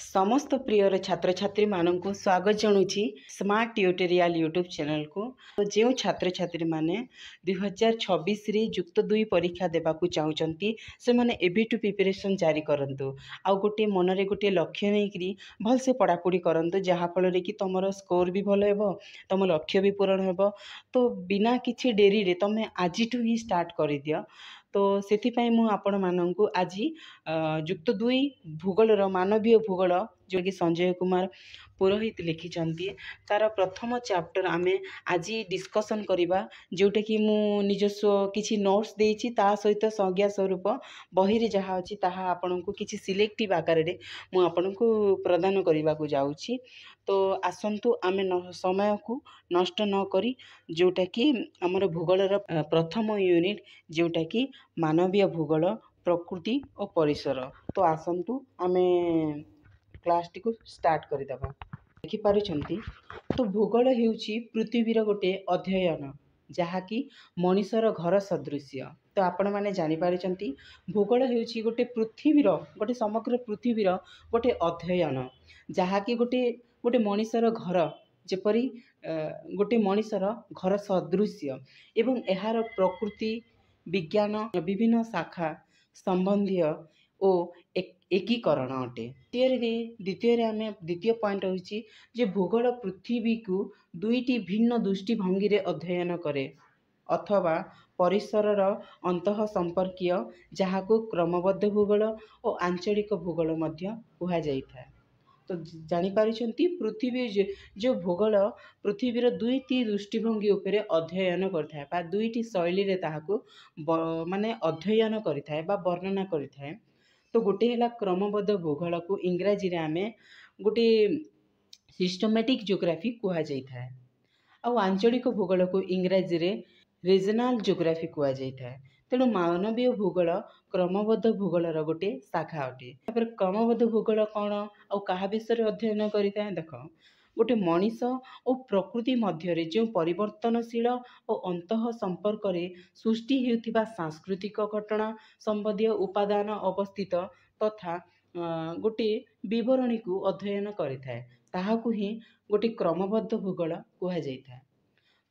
समस्त प्रियर छात्र छात्री मानक स्वागत जनाऊँगी स्मार्ट ट्यूटोरियल यूट्यूब चैनल को। तो जो छात्र छात्री माने 2026 रे युक्त 2 परीक्षा देवाक चाहूँगी से माने एबिटू प्रिपरेशन जारी करंतु आउ गोटे मनरे गोटे लक्ष्य नहीं करी भल से पढ़ापढ़ी करंतु जहाँफल कि तुम स्कोर भी भल हेबो तुम लक्ष्य भी पूरण हेबो। तो बिना किछि डेरी रे तुम आज ही स्टार्ट कर दियो। तो से मु आपण मानू आज युक्त 2 भूगोलर मानवीय भूगोल जो कि संजय कुमार पुरोहित लिखिं तार प्रथम चैप्टर आमे आज डिस्कसन करवा जोटा कि मु निजस्व किछि नोट्स देछि ता सहित संज्ञा स्वरूप बही रे जहाँ अछि ताहा आपन को किछि सिलेक्टिव आकार रे मु आपन को प्रदान करने को जाउछि। तो आसंतु आमे समय को नष्ट न करी जोटा कि हमर भूगोलर प्रथम यूनिट जोटा कि मानवीय भूगोल प्रकृति और परिसर। तो आसंतु आमे क्लास टी को स्टार्ट करदेबा। देखिपारुछंती तो भूगोल हेउची पृथ्वीर गोटे अध्ययन जहाँकि मनीषर घर सदृश। तो आपण मैंने जानीपारिछंती भूगोल हेउची गोटे पृथ्वीर गोटे समग्र पृथ्वीर गोटे अध्ययन जहाँकि गोटे गोटे मनीषर घर जेपरी गोटे मनीषर घर सदृश एवं एहार प्रकृति विज्ञान विभिन्न शाखा संबंधी और एकीकरण अटे। द्वितीय आम द्वितीय पॉइंट होची जे भूगोल पृथ्वी को दुईटी भिन्न दृष्टिभंगी रे अध्ययन करे अथवा परिसरर अंतः संपर्कीय जहाँ को क्रमबद्ध भूगोल और आंचलिक भूगोल मध्य कहा जाइथा। तो जानीपारिछंती पृथ्वी जो भूगोल पृथ्वीर दुईटी दृष्टिभंगी उपरे अध्ययन करथाय बा दुईटी शैली रे ताहाको माने अध्ययन करिथाय बा वर्णना करिथाय। तो गोटे हैला क्रमबद्ध भूगोल को इंग्राजी रे आमे गोटे सिस्टमैटिक जियोग्राफी कहा जाइथाय आ आंचलिक भूगोल को इंग्राजी रे रीजनल जियोग्राफी कहा जाइथाय। तेणु मानवीय भूगोल क्रमबद्ध भूगोलर गोटे शाखा अटे। तापर क्रमबद्ध भूगोल कौन आ कहा विषय अध्ययन करिथाय देख गोटे मनीष और प्रकृति मध्य जो परिवर्तनशील और अंतः संपर्क रे सृष्टि हेउथिबा सांस्कृतिक घटना संबंधी उपादान अवस्थित तथा गोटे विवरणी को अध्ययन करिथाय ताहाकु ही गोटे क्रमबद्ध भूगोल कहा जाइथाय।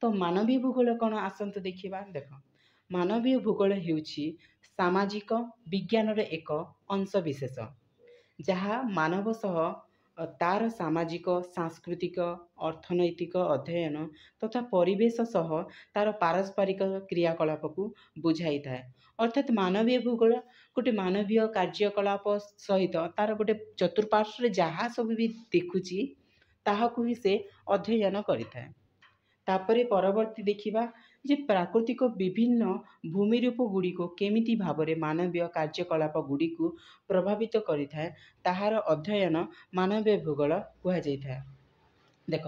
तो मानवीय भूगोल कौन आसंतु देखिबा। देख मानवीय भूगोल हेउछि सामाजिक विज्ञान रे एक अंश विशेष जहाँ मानव सह तार सामाजिक सांस्कृतिक अर्थनैतिक अध्ययन तथा परिवेश सह तार पारस्परिक क्रियाकलाप को बुझाई थाए। अर्थात मानवीय भूगोल गोटे मानवीय कार्यकलाप सहित तार गोटे चतुर्पार्श्व जहाँ सब भी देखुची ताहाकु ही से अध्ययन करिथाए। तापरे परवर्ती देखिबा जे प्राकृतिक विभिन्न भूमिरूप गुड़ी को केमिति भावरे मानवीय कार्यकलाप गुड़ी को प्रभावित करिथाए ताहार अध्ययन मानवीय भूगोल कहा जाइथाए। देख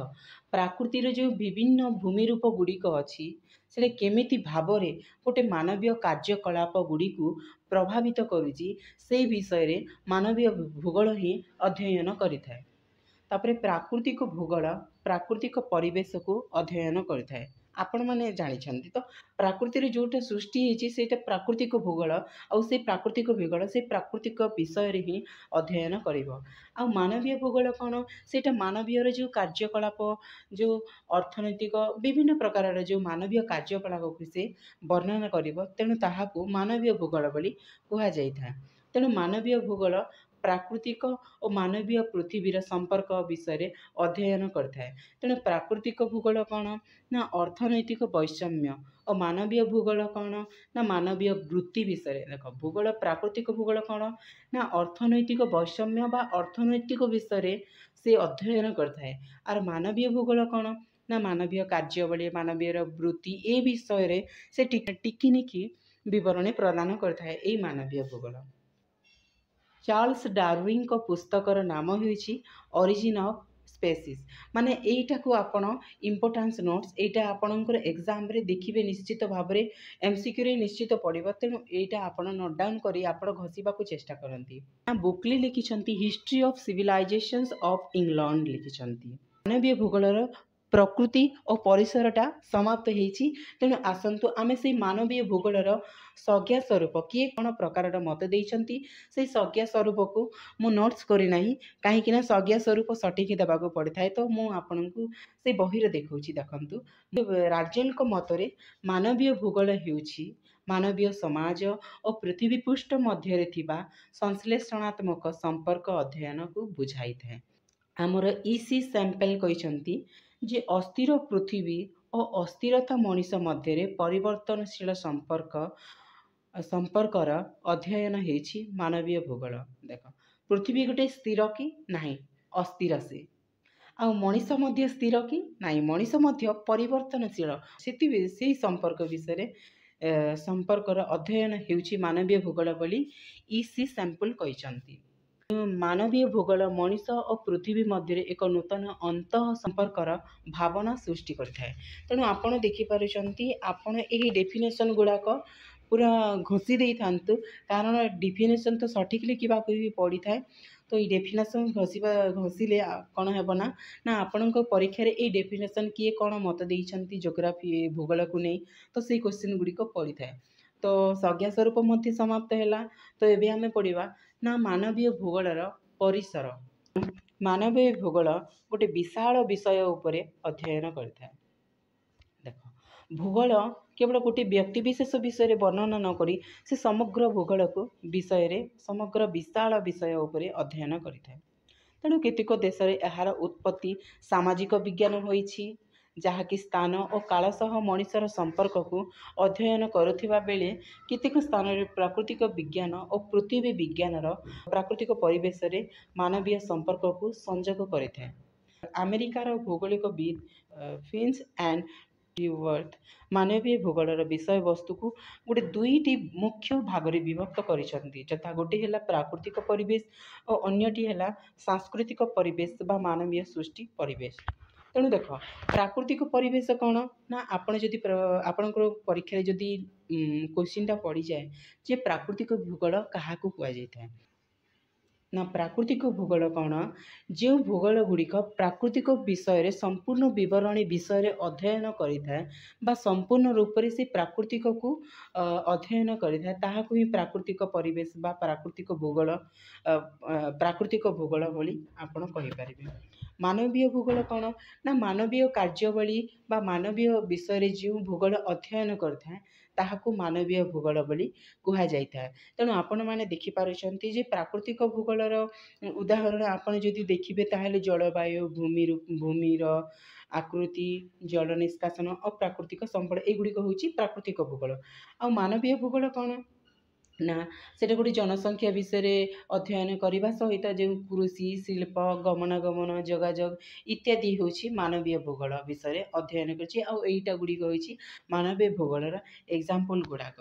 प्राकृतिर जो विभिन्न भूमिरूप गुड़िक अच्छी से केमिति भावरे गोटे मानवीय कार्यकलाप गुड़ी को प्रभावित करुची से विषय रे मानवीय भूगोल ही अध्ययन करिथाए। तापरे प्राकृतिक भूगोल प्राकृतिक परिवेश को अध्ययन करिथाए। आपण माने जानिछंती तो प्रकृति जोटा सृष्टि होती से प्राकृतिक भूगोल आउ से प्राकृतिक भूगोल से प्राकृतिक विषय रे ही अध्ययन करिवो। आ मानवीय भूगोल कौन से मानवीय जो कार्यकलाप जो अर्थनैतिक विभिन्न प्रकार जो मानवीय कार्यकलाप को से वर्णना करिवो तेणु ताहाकू मानवीय भूगोल बोली कहा जाइथा। तेणु मानवीय भूगोल प्राकृतिक और मानवीय पृथ्वीर संपर्क विषय अध्ययन करथाय। तेणु प्राकृतिक भूगोल कौन ना अर्थनैतिक वैषम्य और मानवीय भूगोल कौन ना मानवीय वृत्ति विषय। देख भूगोल प्राकृतिक भूगोल कौन ना अर्थनैतिक वैषम्य बा अर्थनैतिक विषय से अध्ययन करथाय। आर मानवीय भूगोल कौन ना मानवीय कार्यावली मानवीय वृत्ति ए विषय से टिकिनिकी विवरणी प्रदान करथाय। ए मानवीय भूगोल चार्ल्स डार्विन को पुस्तकर नाम होइछि ओरिजिन ऑफ स्पेसीज माने एटा को आपण इंपोर्टेंस नोट्स एटा आपणकर एग्जाम रे देखिबे निश्चित भाव रे एमसीक्यू रे निश्चित पड़िबो। तेणु एटा आपण नोट डाउन करी आपण घसीबा को चेष्टा करंती। बुकली लिखिछंती history of civilisations of England लिखिछंती। मानवीय भूगोलर प्रकृति और परिसरटा समाप्त होइछि। तेणु आसन्तु आमे से मानवीय भूगोलर संज्ञा स्वरूप किए कौन प्रकार मत देइछन्ति से संज्ञा स्वरूप को मु नोट्स करी नाही, काहेकि ना संज्ञा स्वरूप सठिक देबाको पड़िଥାଏ। तो मु आपनकु से बहिर देखौछि। देखंतु राजेल को मतरे मानवीय भूगोल हेउछि मानवीय समाज और पृथ्वी पृष्ठ मध्य थिबा संश्लेषणात्मक संपर्क अध्ययन को बुझाई थाए। आमर इसी सैंपल कहते जे अस्थिर पृथ्वी और अस्थिरता मनीष मध्य परिवर्तनशील संपर्कर अध्ययन हेछि मानवीय भूगोल। देख पृथ्वी गोटे स्थिर कि नहीं, अस्थिर से आ मनीष मध्य स्थिर कि नहीं, मनीष मध्य परिवर्तनशील से संपर्क विषय संपर्कर अध्ययन हेउछि मानवीय भूगोल बोली इसी सैंपल कहते। मानवीय भूगोल मनीष और पृथ्वी मध्य एक नूतन अंत संपर्कर भावना सृष्टि करथाए। तेणु आपण देखिपारुचंती आपण एही डेफिनेशन गुड़ाक पूरा घोषी दे थांतु, कारण डेफिनेशन तो सठिक लिखा भी पड़ी थाए। तो ये डेफिनेशन घोषिले कौन हेब ना ना आपण परीक्षा रे डेफिनेशन किए कौन मत देइछंती ज्योग्राफी भूगोल को नहीं, तो से क्वेश्चन गुड़िक पड़ी थाए। तो संज्ञा स्वरूप मध्य समाप्त है। तो एबे आमे पढ़िबा ना मानवीय भूगोलर परिसर। मानवीय भूगोल गोटे विशाल विषय उपरे अध्ययन करता है। देख भूगोल केवल गोटे व्यक्ति विशेष विषय वर्णना न करी से समग्र भूगोल को विषय रे समग्र विशाल विषय उपरे अध्ययन करता है। तेणु केतेक देश रे एहार उत्पत्ति सामाजिक विज्ञान होइछि, जहाँकि स्थान और काल सह मनुष्यर संपर्क को अध्ययन करुथिबा बेले केतेक स्थान रे प्राकृतिक विज्ञान और पृथ्वी विज्ञान प्राकृतिक परिवेश रे मानवीय संपर्क को संयोग करिଥାଏ। अमेरिकार भौगोलिकविद फिन्स एंड ड्यूवर्थ मानवीय भूगोलर विषय वस्तु को गोटे दुईटी मुख्य भाग में विभक्त करिसेंती, जथा गोटे है प्राकृतिक परिवेश और अन्यटी है सांस्कृतिक परिवेश बा मानवीय सृष्टि परिवेश। तेणु देख प्राकृतिक परिवेश कौन ना आपण जदि आपणकर परीक्षा जदि क्वेश्चनटा पड़ी जाए जे प्राकृतिक भूगोल क्या कहुए ना प्राकृतिक भूगोल कौन जो भूगोल गुड़िक प्राकृतिक विषय रे संपूर्ण विवरणी विषय रे अध्ययन करिଥାଏ बा संपूर्ण रूप से प्राकृतिक को अध्ययन करिଥାଏ, ताहाकु ही प्राकृतिक परिवेश बा प्राकृतिक भूगोल बोली आपण कहि परिबे। मानवीय भूगोल कौन ना मानवीय कार्यावली बा मानवीय विषय रे जो भूगोल अध्ययन करଥାଏ ताहाकु मानवीय भूगोल बोली कुहा जाइଥାଏ। तेणु आपण माने देखि पारुछंती जे प्राकृतिक भूगोलर उदाहरण आपण जदि देखिबे ताहेले जलवायु भूमिर आकृति जल निष्कासन और प्राकृतिक संपद एगुड़िक होची प्राकृतिक भूगोल। आ मानवीय भूगोल कौन ना सेटा गोटे जनसंख्या विषय अध्ययन करने सहित जो कृषि शिल्प गमनागमन जोगाजोग इत्यादि होची मानवीय भूगोल विषय अध्ययन करटा गुड़िक होची मानवीय भूगोलर एग्जाम्पल गुड़ाक।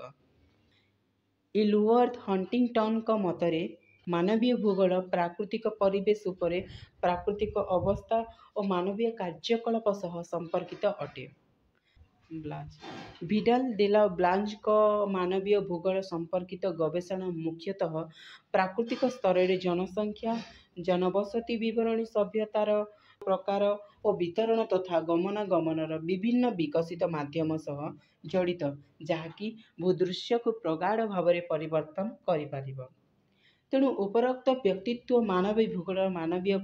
इलुवर्थ हंटिंगटन का मतरे मानवीय भूगोल प्राकृतिक परिवेश उपरे प्राकृतिक अवस्था और मानवीय कार्यकलाप सह संपर्कित अटे। विडाल डेला ब्लांज को मानवीय भूगोल संपर्कित गवेषणा मुख्यतः प्राकृतिक स्तर रे जनसंख्या जनबसति विवरणी सभ्यतार प्रकार और वितरण तथा गमनागमनर विभिन्न विकसित माध्यम सह जड़ित, जहाँकि भूदृश्य को प्रगाढ़ भाव में परिवर्तन करिपारिब। तेणु उपरोक्त व्यक्तित्व मानवीय भूगोल मानवीय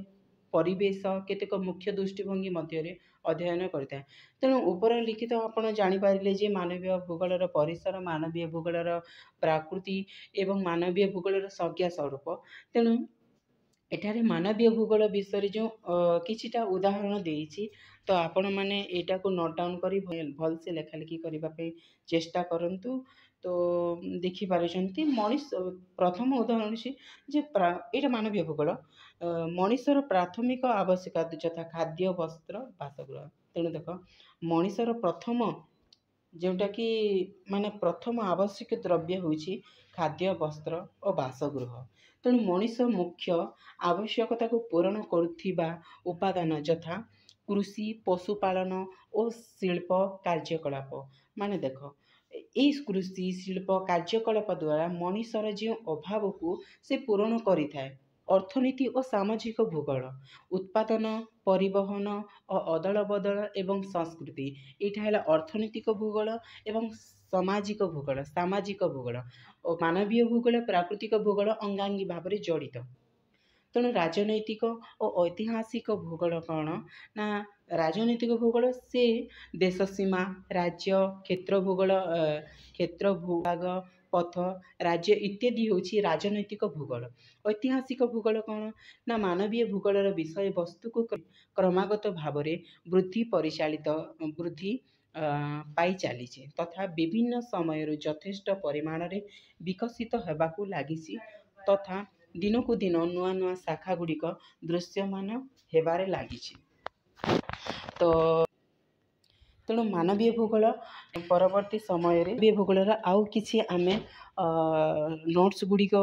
परिवेश केतेक मुख्य दृष्टिभंगी मध्य अध्ययन करता है। तेणु उपर लिखित आपण जानीपारे जे मानवीय भूगोलर परिसर मानवीय भूगोलर प्राकृति एवं मानवीय भूगोलर संज्ञा स्वरूप। तेणु एठारे मानवीय भूगोल विषय जो किछिटा उदाहरण देइछि, तो आपण माने एटा को नोट डाउन करी भल से लेखालेखी करने चेष्टा करंतु। तो देखि पारुछंती मनीष प्रथम उदाहरण जे एटा मानवीय भूगोल मनीषर प्राथमिक आवश्यकता यथा खाद्य वस्त्र बासगृह। तेणु देख मनीषर प्रथम जोटा कि माने प्रथम आवश्यक द्रव्य होची खाद्य वस्त्र और बासगृह। तेणु मनीष मुख्य आवश्यकता को पूरण करुथिबा उपादान यथा कृषि पशुपालन और शिल्प कार्यकलाप। माने देख ये कृषि शिल्प कार्यकलाप द्वारा मनीषर जो अभाव को से पूरण करिथाए ଅର୍ଥନୀତି ଓ ସାମାଜିକ ଭୂଗୋଳ, ଉତ୍ପାଦନ, ପରିବହନ ଓ ଅଦଳ ବଦଳ ଏବଂ ସଂସ୍କୃତି। ଏଇଟା ହେଲା ଅର୍ଥନୈତିକ ଭୂଗୋଳ ଏବଂ ସାମାଜିକ ଭୂଗୋଳ ଓ ମାନବୀୟ ଭୂଗୋଳ ପ୍ରାକୃତିକ ଭୂଗୋଳ ଅଙ୍ଗାଙ୍ଗୀ ଭାବରେ ଜଡ଼ିତ। ତେଣୁ ରାଜନୈତିକ ଓ ଐତିହାସିକ ଭୂଗୋଳ କ'ଣ ନା ରାଜନୈତିକ ଭୂଗୋଳ ସେ ଦେଶ ସୀମା, ରାଜ୍ୟ, କ୍ଷେତ୍ର ଭୂଭାଗ, ପଥ, ରାଜ୍ୟ ଇତ୍ୟାଦି ହେଉଛି ରାଜନୈତିକ ଭୂଗୋଳ। ଐତିହାସିକ ଭୂଗୋଳ କ'ଣ ନା ମାନବୀୟ ଭୂଗୋଳର ବିଷୟବସ୍ତୁକୁ କ୍ରମାଗତ ଭାବରେ ବୃଦ୍ଧି ପାଇ ଚାଲିଛି ତଥା ବିଭିନ୍ନ ସମୟରୁ ଯଥେଷ୍ଟ ପରିମାଣରେ ବିକଶିତ ହେବାକୁ ଲାଗିଛି ତଥା ଦିନକୁ ଦିନ ନୂଆ ନୂଆ ଶାଖା ଗୁଡ଼ିକ ଦୃଶ୍ୟମାନ ହେବାରେ ଲାଗିଛି। ତ ତେଣୁ ମାନବୀୟ ଭୂଗୋଳ ପରବର୍ତ୍ତୀ ସମୟରେ ଭୂଗୋଳର ଆଉ କିଛି ଆମେ ନୋଟ୍ସ ଗୁଡ଼ିକ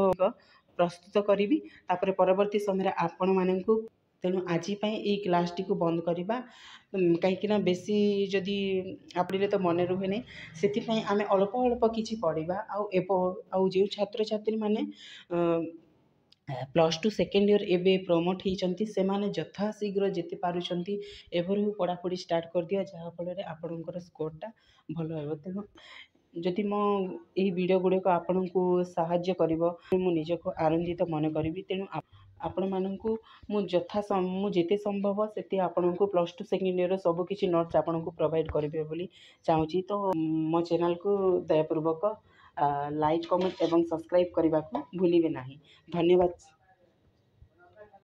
ପ୍ରସ୍ତୁତ କରିବି, ତାପରେ ପରବର୍ତ୍ତୀ ସମୟରେ ଆପଣମାନଙ୍କୁ। ତେଣୁ ଆଜି ପାଇଁ ଏଇ କ୍ଲାସ୍ଟିକୁ ବନ୍ଦ କରିବା, କାହିଁକିନା ବେଶୀ ଯଦି ପଢ଼ିଲେ ତ ମନେ ରୁହେନି, ସେଥିପାଇଁ ଆମେ ଅଳ୍ପ ଅଳ୍ପ କିଛି ପଢ଼ିବା। ଆଉ ଯେଉଁ ଛାତ୍ରଛାତ୍ରୀମାନେ +2 ସେକେଣ୍ଡ ଇୟର୍ ଏବେ ପ୍ରମୋଟ୍ ହେଇଛନ୍ତି ସେମାନେ ଯଥାଶୀଘ୍ର ଯେତେ ପାରୁଛନ୍ତି ଏଭଳି ପଢ଼ାପଢ଼ି ଷ୍ଟାର୍ଟ କରିଦିଅ, ଯାହାଫଳରେ ଆପଣଙ୍କର ସ୍କୋର୍ଟା ଭଲ ହେବ। ତେଣୁ ଯଦି ମୋ ଏହି ଭିଡ଼ିଓ ଗୁଡ଼ିକ ଆପଣଙ୍କୁ ସାହାଯ୍ୟ କରିବ, ମୁଁ ନିଜକୁ ଆନନ୍ଦିତ ମନେ କରିବି। ତେଣୁ ଆପଣମାନଙ୍କୁ ମୁଁ ଯେତେ ସମ୍ଭବ ସେତେ ଆପଣଙ୍କୁ +2 ସେକେଣ୍ଡ ଇୟର୍ର ସବୁକିଛି ନୋଟ୍ସ ଆପଣଙ୍କୁ ପ୍ରୋଭାଇଡ଼ କରିବେ ବୋଲି ଚାହୁଁଛି। ତ ମୋ ଚ୍ୟାନେଲ୍କୁ ଦୟାପୂର୍ବକ ଲାଇକ୍, କମେଣ୍ଟ ଏବଂ ସବସ୍କ୍ରାଇବ୍ କରିବାକୁ ଭୁଲିବେ ନାହିଁ। ଧନ୍ୟବାଦ।